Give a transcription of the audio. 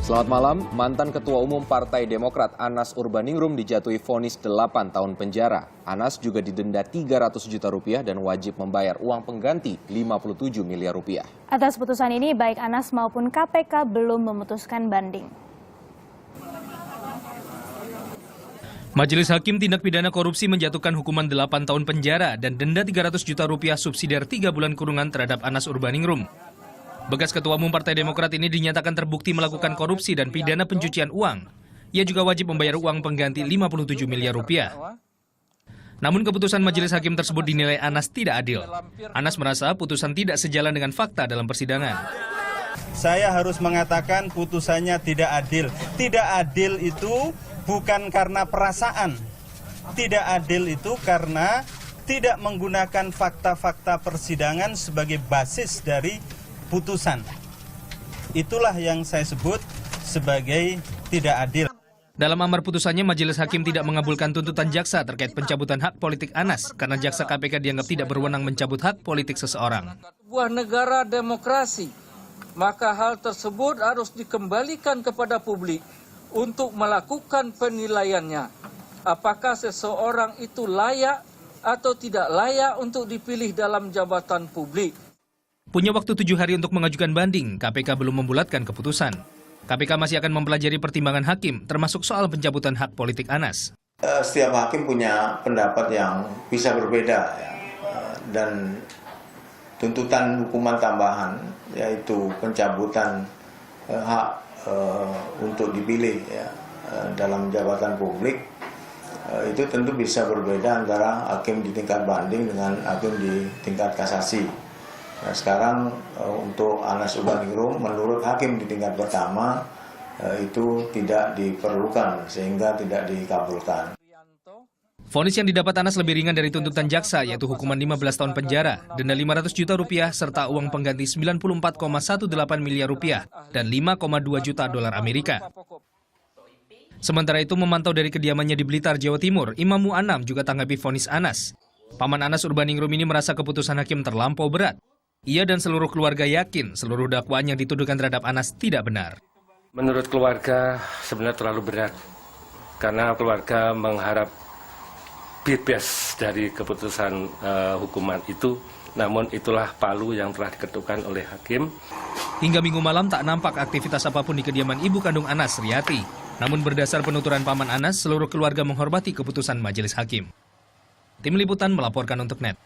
Selamat malam, mantan Ketua Umum Partai Demokrat Anas Urbaningrum dijatuhi vonis 8 tahun penjara. Anas juga didenda 300 juta rupiah dan wajib membayar uang pengganti 57 miliar rupiah. Atas putusan ini, baik Anas maupun KPK belum memutuskan banding. Majelis Hakim Tindak Pidana Korupsi menjatuhkan hukuman 8 tahun penjara dan denda 300 juta rupiah subsidiar 3 bulan kurungan terhadap Anas Urbaningrum. Bekas Ketua Umum Partai Demokrat ini dinyatakan terbukti melakukan korupsi dan pidana pencucian uang. Ia juga wajib membayar uang pengganti 57 miliar rupiah. Namun keputusan Majelis Hakim tersebut dinilai Anas tidak adil. Anas merasa putusan tidak sejalan dengan fakta dalam persidangan. Saya harus mengatakan putusannya tidak adil. Tidak adil itu bukan karena perasaan. Tidak adil itu karena tidak menggunakan fakta-fakta persidangan sebagai basis dari putusan. Itulah yang saya sebut sebagai tidak adil. Dalam amar putusannya, Majelis Hakim tidak mengabulkan tuntutan jaksa terkait pencabutan hak politik Anas karena jaksa KPK dianggap tidak berwenang mencabut hak politik seseorang. Sebuah negara demokrasi, maka hal tersebut harus dikembalikan kepada publik untuk melakukan penilaiannya. Apakah seseorang itu layak atau tidak layak untuk dipilih dalam jabatan publik. Punya waktu 7 hari untuk mengajukan banding, KPK belum membulatkan keputusan. KPK masih akan mempelajari pertimbangan hakim, termasuk soal pencabutan hak politik Anas. Setiap hakim punya pendapat yang bisa berbeda, ya. Dan tuntutan hukuman tambahan, yaitu pencabutan hak untuk dipilih ya, dalam jabatan publik, itu tentu bisa berbeda antara hakim di tingkat banding dengan hakim di tingkat kasasi. Nah, sekarang untuk Anas Urbaningrum menurut hakim di tingkat pertama itu tidak diperlukan sehingga tidak dikabulkan. Vonis yang didapat Anas lebih ringan dari tuntutan jaksa, yaitu hukuman 15 tahun penjara, denda 500 juta rupiah serta uang pengganti 94,18 miliar rupiah dan 5,2 juta dolar Amerika. Sementara itu, memantau dari kediamannya di Blitar, Jawa Timur, Imam Mu'anam juga tanggapi vonis Anas. Paman Anas Urbaningrum ini merasa keputusan hakim terlampau berat. Ia dan seluruh keluarga yakin seluruh dakwaan yang dituduhkan terhadap Anas tidak benar. Menurut keluarga sebenarnya terlalu berat karena keluarga mengharap bebas dari keputusan hukuman itu. Namun itulah palu yang telah diketukkan oleh hakim. Hingga Minggu malam tak nampak aktivitas apapun di kediaman ibu kandung Anas, Riyati. Namun berdasar penuturan Paman Anas, seluruh keluarga menghormati keputusan majelis hakim. Tim Liputan melaporkan untuk NET.